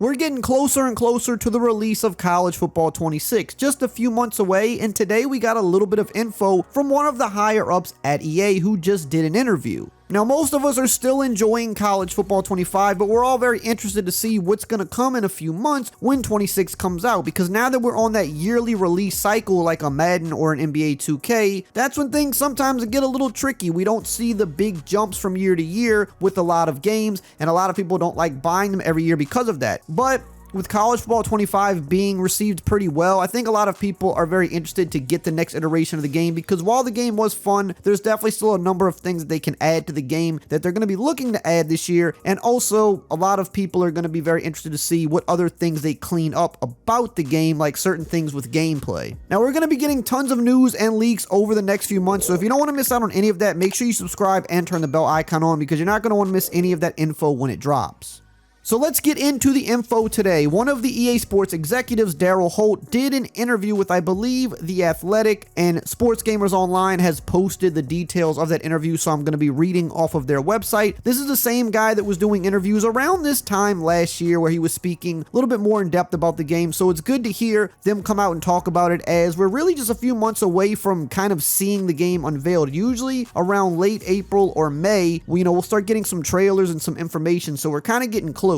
We're getting closer and closer to the release of College Football 26, just a few months away, and today we got a little bit of info from one of the higher ups at EA who just did an interview. Now, most of us are still enjoying College Football 25, but we're all very interested to see what's going to come in a few months when 26 comes out, because now that we're on that yearly release cycle like a Madden or an NBA 2K, that's when things sometimes get a little tricky. We don't see the big jumps from year to year with a lot of games, and a lot of people don't like buying them every year because of that. But with College Football 25 being received pretty well, I think a lot of people are very interested to get the next iteration of the game, because while the game was fun, there's definitely still a number of things that they can add to the game that they're going to be looking to add this year, and also a lot of people are going to be very interested to see what other things they clean up about the game, like certain things with gameplay. Now, we're going to be getting tons of news and leaks over the next few months, so if you don't want to miss out on any of that, make sure you subscribe and turn the bell icon on, because you're not going to want to miss any of that info when it drops. So let's get into the info today. One of the EA Sports executives, Daryl Holt, did an interview with, I believe, The Athletic, and Sports Gamers Online has posted the details of that interview, so I'm going to be reading off of their website. This is the same guy that was doing interviews around this time last year where he was speaking a little bit more in depth about the game, so it's good to hear them come out and talk about it, as we're really just a few months away from kind of seeing the game unveiled. Usually around late April or May, we'll start getting some trailers and some information, so we're kind of getting close.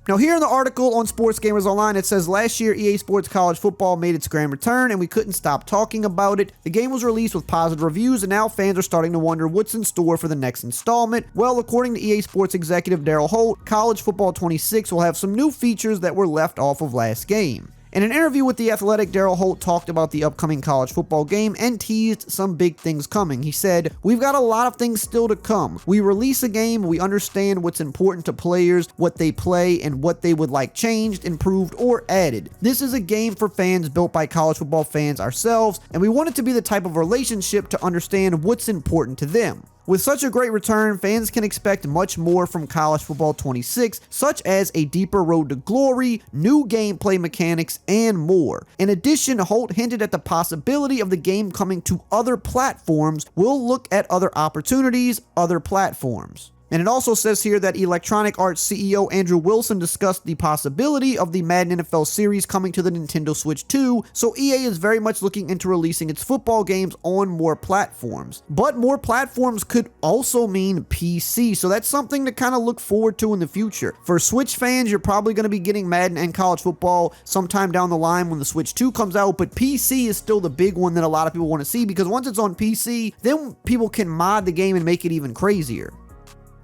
Now, here in the article on Sports Gamers Online, it says last year EA Sports College Football made its grand return and we couldn't stop talking about it. The game was released with positive reviews and now fans are starting to wonder what's in store for the next installment. Well, according to EA Sports executive Daryl Holt, College Football 26 will have some new features that were left off of last game. In an interview with The Athletic, Daryl Holt talked about the upcoming college football game and teased some big things coming. He said, "We've got a lot of things still to come. We release a game, we understand what's important to players, what they play, and what they would like changed, improved, or added. This is a game for fans built by college football fans ourselves, and we want it to be the type of relationship to understand what's important to them." With such a great return, fans can expect much more from College Football 26, such as a deeper road to glory, new gameplay mechanics, and more. In addition, Holt hinted at the possibility of the game coming to other platforms. We'll look at other opportunities, other platforms. And it also says here that Electronic Arts CEO Andrew Wilson discussed the possibility of the Madden NFL series coming to the Nintendo Switch 2, so EA is very much looking into releasing its football games on more platforms. But more platforms could also mean PC, so that's something to kind of look forward to in the future. For Switch fans, you're probably going to be getting Madden and college football sometime down the line when the Switch 2 comes out, but PC is still the big one that a lot of people want to see, because once it's on PC, then people can mod the game and make it even crazier.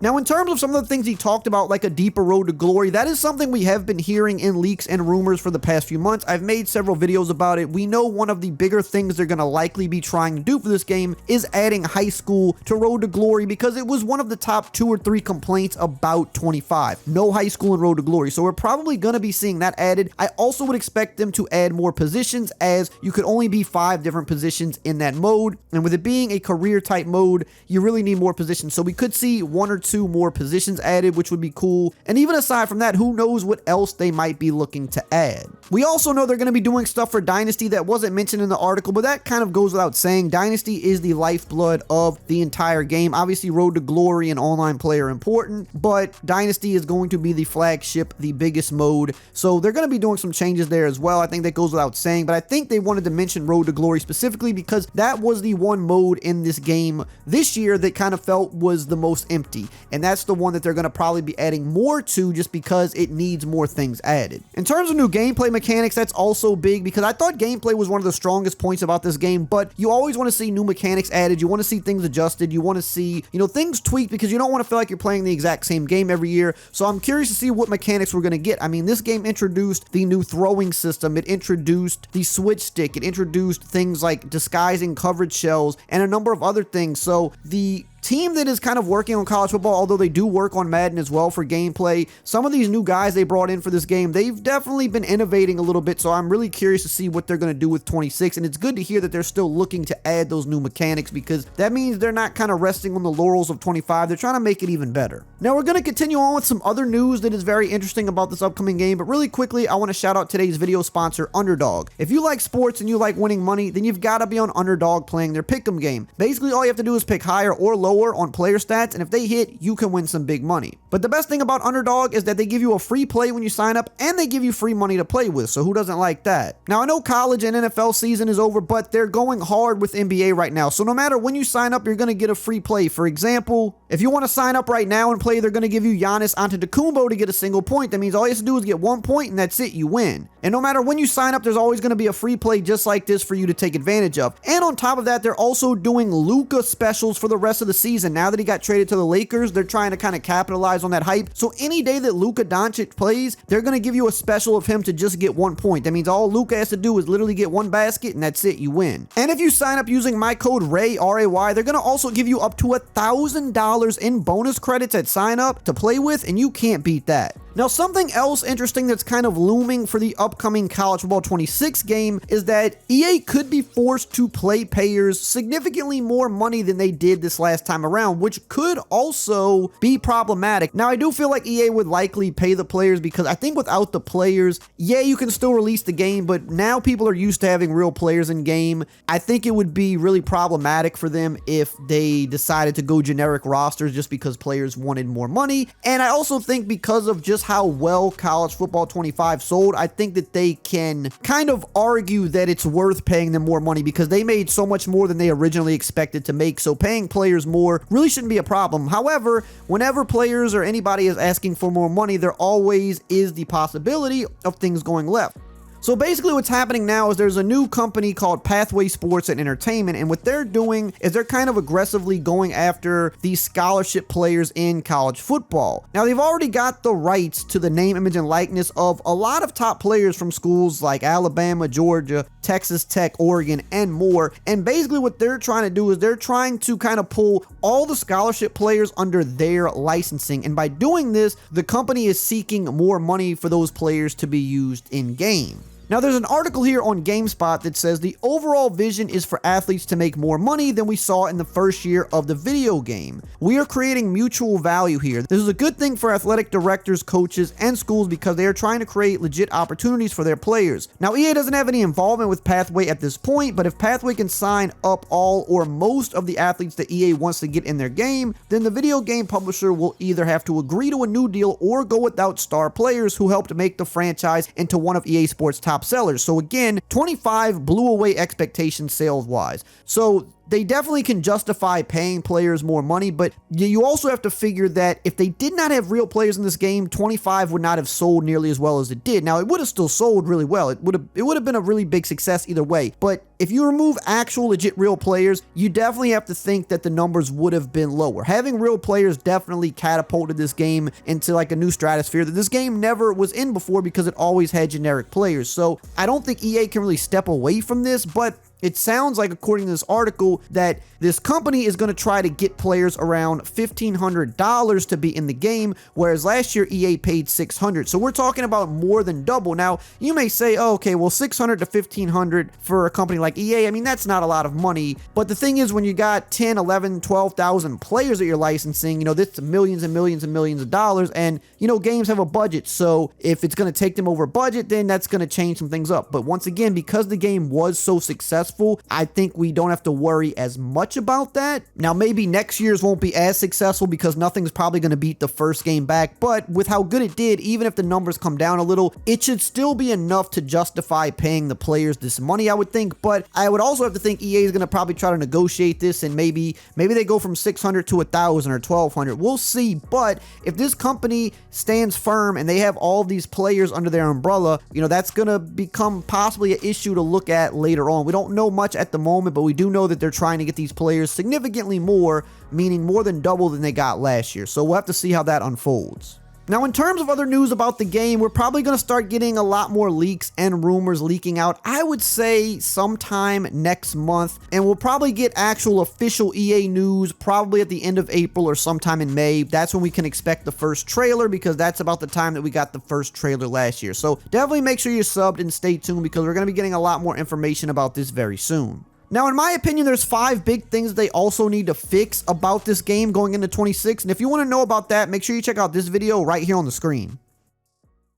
Now, in terms of some of the things he talked about, like a deeper road to glory, that is something we have been hearing in leaks and rumors for the past few months. I've made several videos about it. We know one of the bigger things they're going to likely be trying to do for this game is adding high school to Road to Glory, because it was one of the top 2 or 3 complaints about 25. No high school in Road to Glory, so we're probably going to be seeing that added. I also would expect them to add more positions, as you could only be 5 different positions in that mode, and with it being a career type mode, you really need more positions, so we could see 1 or 2 more positions added, which would be cool. And even aside from that, who knows what else they might be looking to add. We also know they're going to be doing stuff for Dynasty that wasn't mentioned in the article, but that kind of goes without saying. Dynasty is the lifeblood of the entire game. Obviously, Road to Glory and online play are important, but Dynasty is going to be the flagship, the biggest mode, so they're going to be doing some changes there as well. I think that goes without saying, but I think they wanted to mention Road to Glory specifically because that was the one mode in this game this year that kind of felt was the most empty, and that's the one that they're going to probably be adding more to, just because it needs more things added. In terms of new gameplay mechanics, that's also big, because I thought gameplay was one of the strongest points about this game, but you always want to see new mechanics added. You want to see things adjusted. You want to see, things tweaked, because you don't want to feel like you're playing the exact same game every year. So I'm curious to see what mechanics we're going to get. I mean, this game introduced the new throwing system. It introduced the switch stick. It introduced things like disguising coverage shells and a number of other things. So the team that is kind of working on college football, although they do work on Madden as well for gameplay, some of these new guys they brought in for this game, they've definitely been innovating a little bit, so I'm really curious to see what they're going to do with 26, and it's good to hear that they're still looking to add those new mechanics, because that means they're not kind of resting on the laurels of 25. They're trying to make it even better. Now we're going to continue on with some other news that is very interesting about this upcoming game, but really quickly, I want to shout out today's video sponsor, Underdog. If you like sports and you like winning money, then you've got to be on Underdog playing their pick'em game. Basically, all you have to do is pick higher or lower on player stats, and if they hit, you can win some big money. But the best thing about Underdog is that they give you a free play when you sign up, and they give you free money to play with, so who doesn't like that? Now, I know college and NFL season is over, but they're going hard with NBA right now, so no matter when you sign up, you're going to get a free play. For example, if you want to sign up right now and play, they're going to give you Giannis Antetokounmpo to get a single point. That means all you have to do is get 1 point and that's it, you win. And no matter when you sign up, there's always going to be a free play just like this for you to take advantage of. And on top of that, they're also doing Luka specials for the rest of the season. Now that he got traded to the Lakers, they're trying to kind of capitalize on that hype. So any day that Luka Doncic plays, they're going to give you a special of him to just get 1 point. That means all Luka has to do is literally get 1 basket and that's it, you win. And if you sign up using my code RAY, R-A-Y, they're going to also give you up to $1,000 in bonus credits at sign up to play with, and you can't beat that. Now, something else interesting that's kind of looming for the upcoming College Football 26 game is that EA could be forced to pay players significantly more money than they did this last time around, which could also be problematic. Now, I do feel like EA would likely pay the players because I think without the players, yeah, you can still release the game, but now people are used to having real players in game. I think it would be really problematic for them if they decided to go generic rosters just because players wanted more money. And I also think because of just how well College Football 25 sold, I think that they can kind of argue that it's worth paying them more money because they made so much more than they originally expected to make. So paying players more really shouldn't be a problem. However, whenever players or anybody is asking for more money, there always is the possibility of things going left. So basically what's happening now is there's a new company called Pathway Sports and Entertainment, and what they're doing is they're kind of aggressively going after these scholarship players in college football. Now, they've already got the rights to the name, image, and likeness of a lot of top players from schools like Alabama, Georgia, Texas Tech, Oregon, and more. And basically what they're trying to do is they're trying to kind of pull all the scholarship players under their licensing. And by doing this, the company is seeking more money for those players to be used in game. Now, there's an article here on GameSpot that says the overall vision is for athletes to make more money than we saw in the first year of the video game. We are creating mutual value here. This is a good thing for athletic directors, coaches, and schools because they are trying to create legit opportunities for their players. Now, EA doesn't have any involvement with Pathway at this point, but if Pathway can sign up all or most of the athletes that EA wants to get in their game, then the video game publisher will either have to agree to a new deal or go without star players who helped make the franchise into one of EA Sports' top sellers. So again, 25 blew away expectations sales wise. So they definitely can justify paying players more money, but you also have to figure that if they did not have real players in this game, 25 would not have sold nearly as well as it did. Now, it would have still sold really well. It would have been a really big success either way. But if you remove actual legit real players, you definitely have to think that the numbers would have been lower. Having real players definitely catapulted this game into like a new stratosphere that this game never was in before because it always had generic players. So I don't think EA can really step away from this, but it sounds like, according to this article, that this company is going to try to get players around $1,500 to be in the game, whereas last year EA paid $600. So we're talking about more than double. Now, you may say, oh, okay, well, $600 to $1,500 for a company like EA, I mean, that's not a lot of money. But the thing is, when you got 10, 11, 12,000 players that you're licensing, you know, that's millions and millions and millions of dollars. And, you know, games have a budget. So if it's going to take them over budget, then that's going to change some things up. But once again, because the game was so successful, I think we don't have to worry as much about that. Now, maybe next year's won't be as successful because nothing's probably going to beat the first game back, but with how good it did, even if the numbers come down a little, it should still be enough to justify paying the players this money, I would think. But I would also have to think EA is going to probably try to negotiate this, and maybe they go from 600 to 1,000 or 1,200. We'll see. But if this company stands firm and they have all these players under their umbrella, you know, that's going to become possibly an issue to look at later on. We don't know much at the moment, but we do know that they're trying to get these players significantly more, meaning more than double than they got last year. So we'll have to see how that unfolds. Now, in terms of other news about the game, we're probably going to start getting a lot more leaks and rumors leaking out, I would say sometime next month, and we'll probably get actual official EA news probably at the end of April or sometime in May. That's when we can expect the first trailer, because that's about the time that we got the first trailer last year. So definitely make sure you're subbed and stay tuned, because we're going to be getting a lot more information about this very soon. Now, in my opinion, there's 5 big things they also need to fix about this game going into 26, and if you want to know about that, make sure you check out this video right here on the screen.